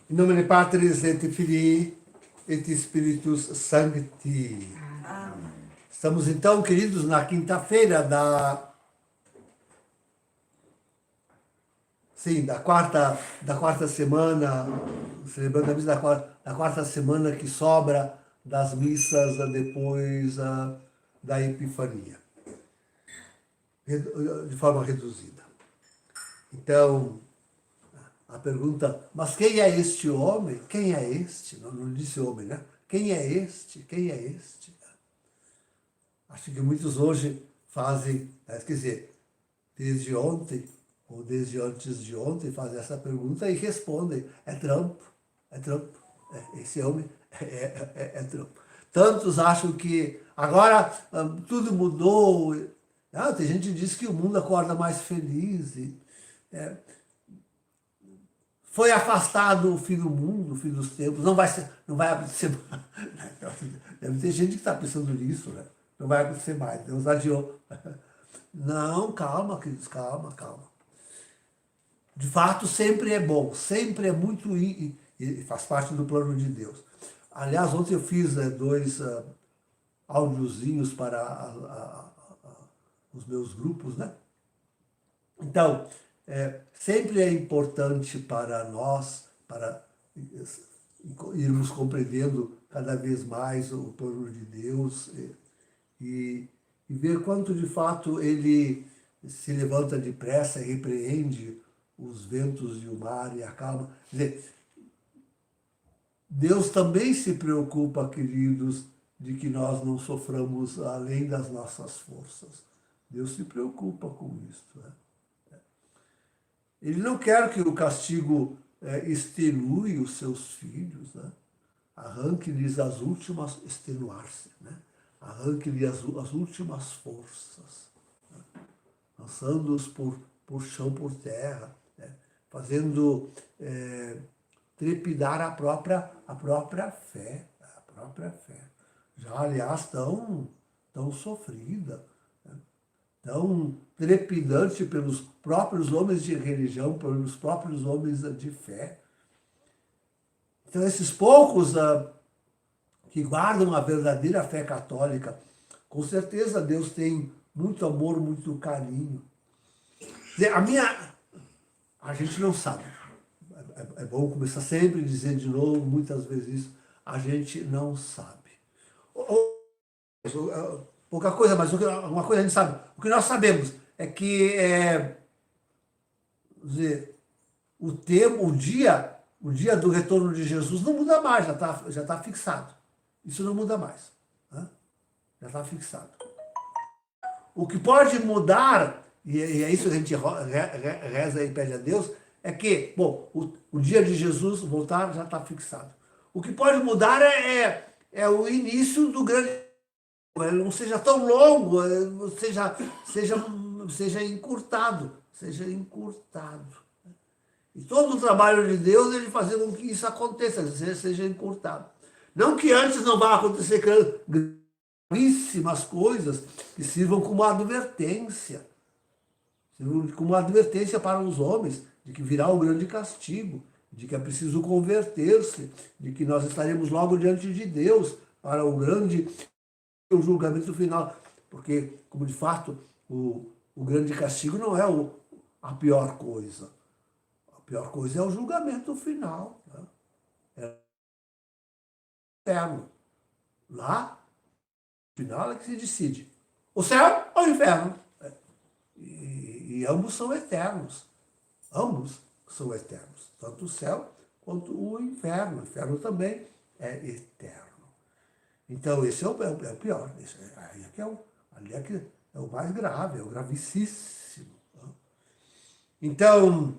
In nomine Patris et Filii et Spiritus Sancti. Estamos então, queridos, na quinta-feira da quarta semana, celebrando a missa da quarta semana que sobra das missas depois da Epifania, de forma reduzida. Então, a pergunta, mas quem é este homem? Quem é este? Não disse homem, né? Quem é este? Quem é este? Acho que muitos hoje fazem, quer dizer, desde ontem, ou desde antes de ontem, fazem essa pergunta e respondem, é Trump, esse homem é Trump. Tantos acham que agora tudo mudou. Tem gente que diz que o mundo acorda mais feliz. Foi afastado o fim do mundo, o fim dos tempos, não vai acontecer mais. Deve ter gente que está pensando nisso, né? Não vai acontecer mais, Deus adiou. Não, calma, queridos, calma. De fato, sempre é bom, sempre é muito, e faz parte do plano de Deus. Aliás, ontem eu fiz dois áudiozinhos para os meus grupos, né? Então, sempre é importante para nós, para irmos compreendendo cada vez mais o plano de Deus e ver quanto de fato ele se levanta depressa e repreende os ventos e o mar e acalma. Quer dizer, Deus também se preocupa, queridos, de que nós não soframos além das nossas forças. Deus se preocupa com isso, né? Ele não quer que o castigo extenue os seus filhos, né? Arranque-lhes as últimas, extenuar-se, né? Arranque-lhes as últimas forças, né? Lançando-os por chão, por terra, né? Fazendo trepidar a própria fé, Já, aliás, tão sofrida, tão trepidante pelos próprios homens de religião, pelos próprios homens de fé. Então, esses poucos que guardam a verdadeira fé católica, com certeza Deus tem muito amor, muito carinho. A gente não sabe. É bom começar sempre a dizer de novo, muitas vezes isso, a gente não sabe. Pouca coisa, mas uma coisa a gente sabe. O que nós sabemos é que o dia do retorno de Jesus não muda mais, já tá fixado. Isso não muda mais. Né? Já está fixado. O que pode mudar, e é isso que a gente reza e pede a Deus, é que, bom, o dia de Jesus voltar já está fixado. O que pode mudar é o início do grande... Ele não seja tão longo, seja encurtado. E todo o trabalho de Deus é ele fazer com que isso aconteça, seja encurtado. Não que antes não vá acontecer gravíssimas coisas que sirvam como advertência. Para os homens de que virá o grande castigo, de que é preciso converter-se, de que nós estaremos logo diante de Deus para o julgamento final. Porque, como de fato, o grande castigo não é a pior coisa. A pior coisa é o julgamento final. Né? É eterno. Lá, no final é que se decide. O céu ou o inferno. E ambos são eternos. Ambos são eternos. Tanto o céu quanto o inferno. O inferno também é eterno. Então, esse é o pior. Ali é que é o mais grave, é o gravíssimo. Então,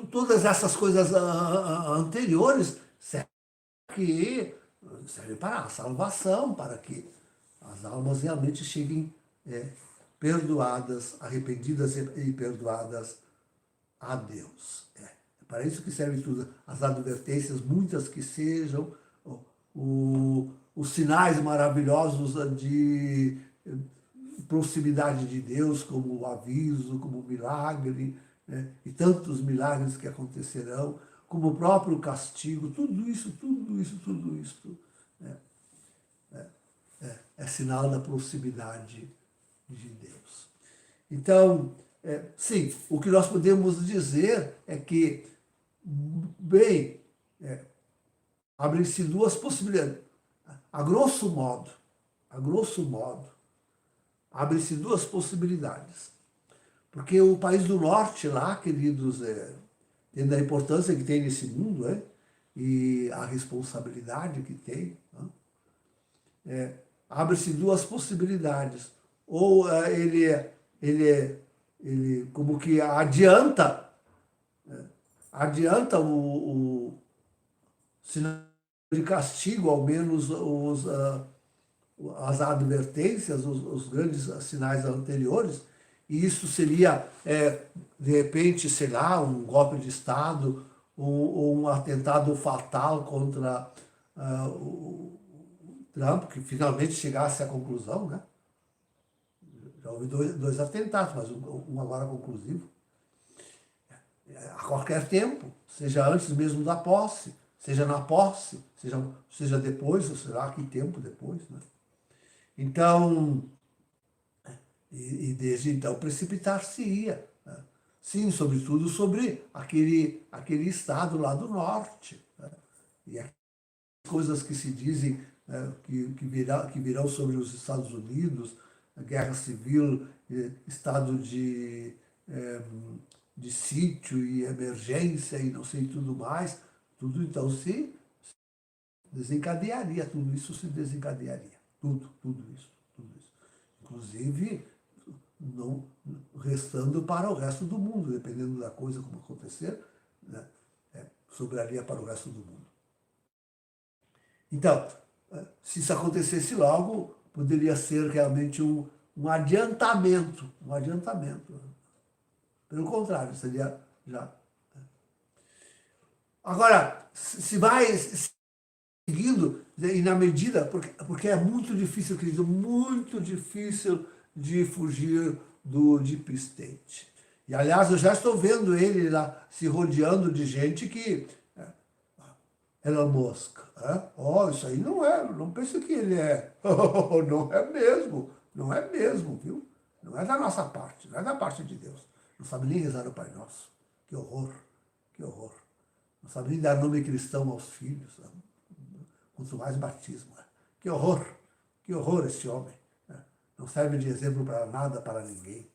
todas essas coisas anteriores servem para a salvação, para que as almas realmente cheguem perdoadas, arrependidas e perdoadas a Deus. É para isso que servem tudo, as advertências, muitas que sejam, os sinais maravilhosos de proximidade de Deus, como o aviso, como o milagre, né, e tantos milagres que acontecerão, como o próprio castigo, tudo isso, né, é sinal da proximidade de Deus. Então, sim, o que nós podemos dizer é que, bem, abrem-se duas possibilidades. A grosso modo, abrem-se duas possibilidades. Porque o país do norte lá, queridos, tendo a importância que tem nesse mundo, e a responsabilidade que tem, abre-se duas possibilidades. Ou ele como que adianta o sinal de castigo, ao menos as advertências, os grandes sinais anteriores, e isso seria, de repente, sei lá, um golpe de Estado ou um atentado fatal contra o Trump, que finalmente chegasse à conclusão, né? Já houve dois atentados, mas um agora conclusivo. A qualquer tempo, seja antes mesmo da posse, seja na posse, seja depois, ou será que tempo depois, né? Então, e desde então precipitar-se-ia, né? Sim, sobretudo sobre aquele estado lá do norte, né? E as coisas que se dizem, que virão sobre os Estados Unidos, a guerra civil, estado de sítio e emergência e não sei tudo mais, tudo então se desencadearia, tudo isso se desencadearia, tudo isso. Inclusive, não restando para o resto do mundo, dependendo da coisa como acontecer, né, sobraria para o resto do mundo. Então, se isso acontecesse logo, poderia ser realmente um adiantamento, Pelo contrário, seria já. Agora, se vai seguindo, e na medida, porque é muito difícil, querido, muito difícil de fugir do Deep State. E, aliás, eu já estou vendo ele lá se rodeando de gente que... Elon Musk. Isso aí não pense que ele é. Não é mesmo, viu? Não é da nossa parte, não é da parte de Deus. Não sabe nem rezar o Pai Nosso. Que horror. Não sabe nem dar nome cristão aos filhos. Quanto mais batismo. Que horror esse homem. Não serve de exemplo para nada, para ninguém.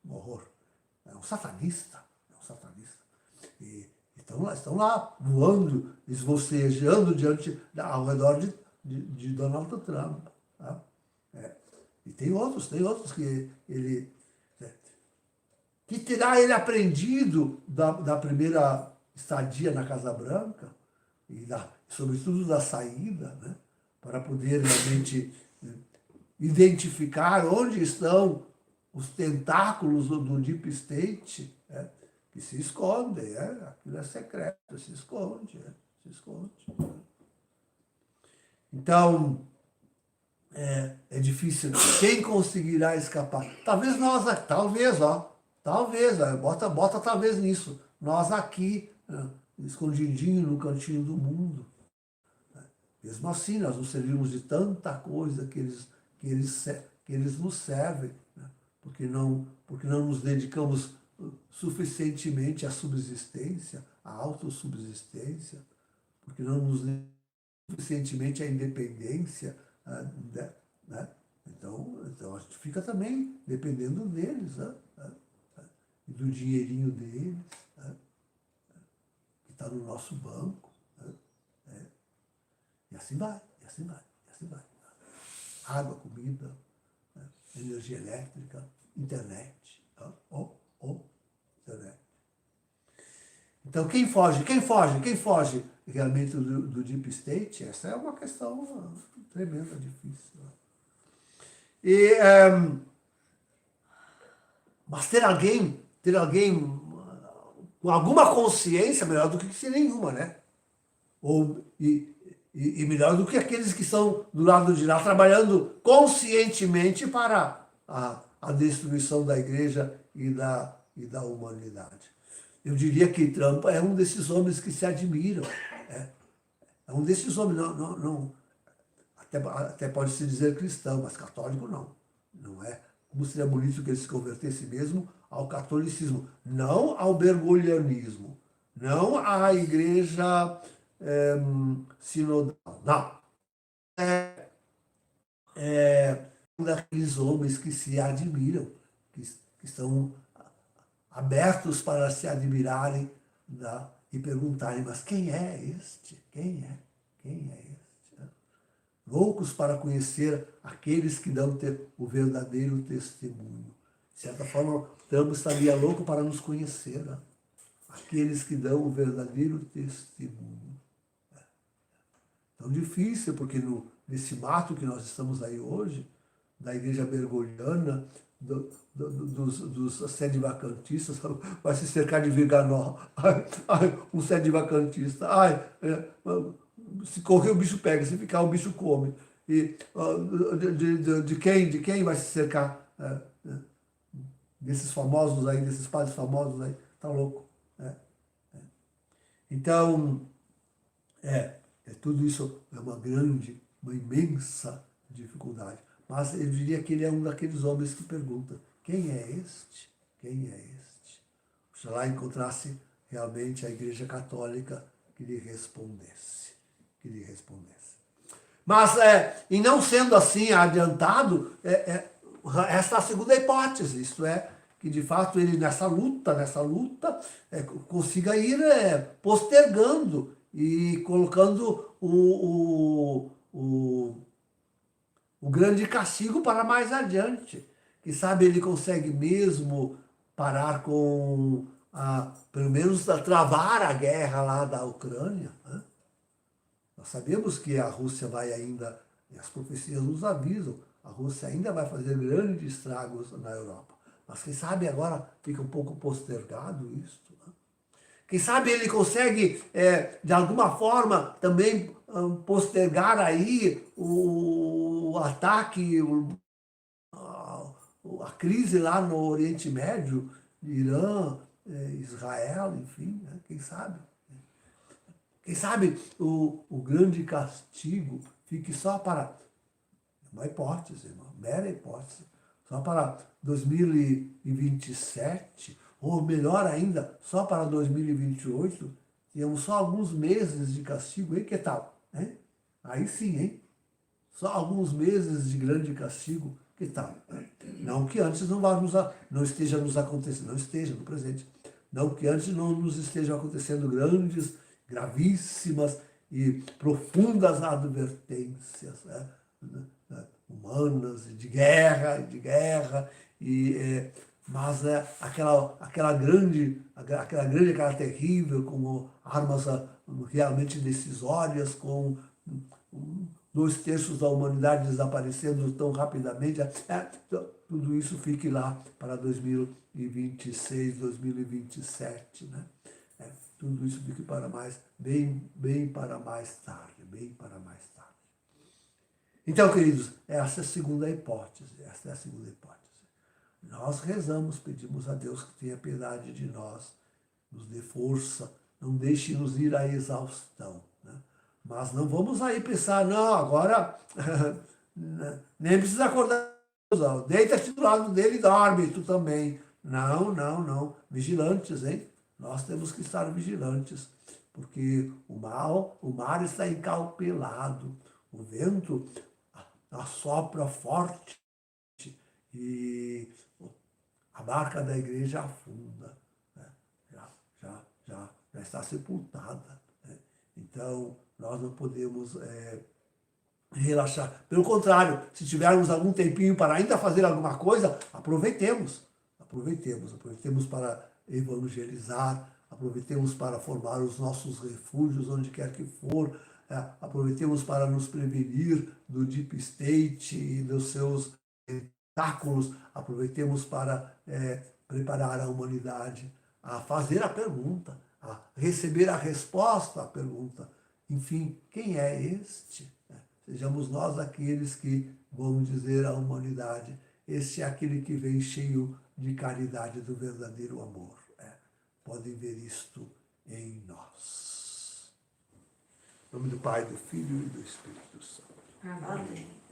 Um horror. É um satanista. E estão lá voando, esbocejando ao redor de Donald Trump. Tá? E tem outros que ele... que terá ele aprendido da primeira estadia na Casa Branca, e sobretudo da saída, né, para poder realmente identificar onde estão os tentáculos do Deep State, que se escondem, aquilo é secreto, se esconde. Então, é difícil. Quem conseguirá escapar? Talvez bota talvez nisso. Nós aqui, escondidinho no cantinho do mundo. Mesmo assim, nós nos servimos de tanta coisa que eles nos servem, né? Porque não nos dedicamos suficientemente à subsistência, à autossubsistência, porque não nos dedicamos suficientemente à independência, né? Então a gente fica também dependendo deles, né? E do dinheirinho deles, né? Que está no nosso banco, né? E assim vai. Água, comida, né? Energia elétrica, internet. Internet. Então, quem foge realmente do Deep State? Essa é uma questão tremenda, difícil. Mas ter alguém com alguma consciência melhor do que sem nenhuma, né? E melhor do que aqueles que estão do lado de lá trabalhando conscientemente para a destruição da igreja e da e da humanidade. Eu diria que Trump é um desses homens que se admiram. É um desses homens, até pode-se dizer cristão, mas católico não é. Como seria bonito que ele se convertesse mesmo ao catolicismo, não ao bergoglianismo, não à igreja sinodal, não. É um daqueles homens que se admiram, que estão abertos para se admirarem e perguntarem, mas quem é este? Quem é? Quem é este? Loucos para conhecer aqueles que dão o verdadeiro testemunho. De certa forma, Trump estaria louco para nos conhecer. Né? Aqueles que dão o verdadeiro testemunho. Tão difícil, porque nesse mato que nós estamos aí hoje, da igreja bergogliana, dos sede-vacantistas, vai se cercar de viganó. Um sede-vacantista. Se correr o bicho pega, se ficar o bicho come. E de quem vai se cercar? Desses famosos aí, desses padres famosos aí, tá louco. Então, tudo isso é uma imensa dificuldade. Mas eu diria que ele é um daqueles homens que pergunta, quem é este? Quem é este? Oxalá encontrasse realmente a Igreja Católica que lhe respondesse. Mas, e não sendo assim adiantado, esta é a segunda hipótese, isto é, que de fato ele nessa luta, consiga ir postergando e colocando o grande castigo para mais adiante. Quem sabe ele consegue mesmo parar com, pelo menos travar a guerra lá da Ucrânia. Né? Nós sabemos que a Rússia vai ainda, e as profecias nos avisam, a Rússia ainda vai fazer grandes estragos na Europa. Mas quem sabe agora fica um pouco postergado isso. Né? Quem sabe ele consegue, de alguma forma, também postergar aí o ataque, a crise lá no Oriente Médio, Irã, Israel, enfim, né? Quem sabe? Quem sabe o grande castigo fique só para, uma hipótese, uma mera hipótese, só para 2027, ou melhor ainda, só para 2028, temos só alguns meses de castigo, hein? Que tal? Hein? Aí sim, hein? Só alguns meses de grande castigo, que tal? Não que antes não esteja nos acontecendo, não esteja no presente. Não que antes não nos estejam acontecendo grandes, gravíssimas e profundas advertências, né? Humanas, de guerra, mas aquela terrível, com armas realmente decisórias, com 2/3 da humanidade desaparecendo tão rapidamente, tudo isso fique lá para 2026, 2027, né? Tudo isso fique para bem para mais tarde, Então, queridos, essa é a segunda hipótese, Nós rezamos, pedimos a Deus que tenha piedade de nós, nos dê força, não deixe-nos ir à exaustão, né? Mas não vamos aí pensar, não, agora nem precisa acordar, deita-te do lado dele e dorme, tu também. Não, vigilantes, hein? Nós temos que estar vigilantes, porque o mar está encalpelado, o vento assopra forte e a barca da igreja afunda, né? Já está sepultada. Né? Então, nós não podemos relaxar. Pelo contrário, se tivermos algum tempinho para ainda fazer alguma coisa, aproveitemos para evangelizar, aproveitemos para formar os nossos refúgios onde quer que for, aproveitemos para nos prevenir do Deep State e dos seus tentáculos, aproveitemos para preparar a humanidade a fazer a pergunta, a receber a resposta à pergunta. Enfim, quem é este? Sejamos nós aqueles que vamos dizer à humanidade, esse é aquele que vem cheio de caridade do verdadeiro amor. Podem ver isto em nós. Em nome do Pai, do Filho e do Espírito Santo. Amém.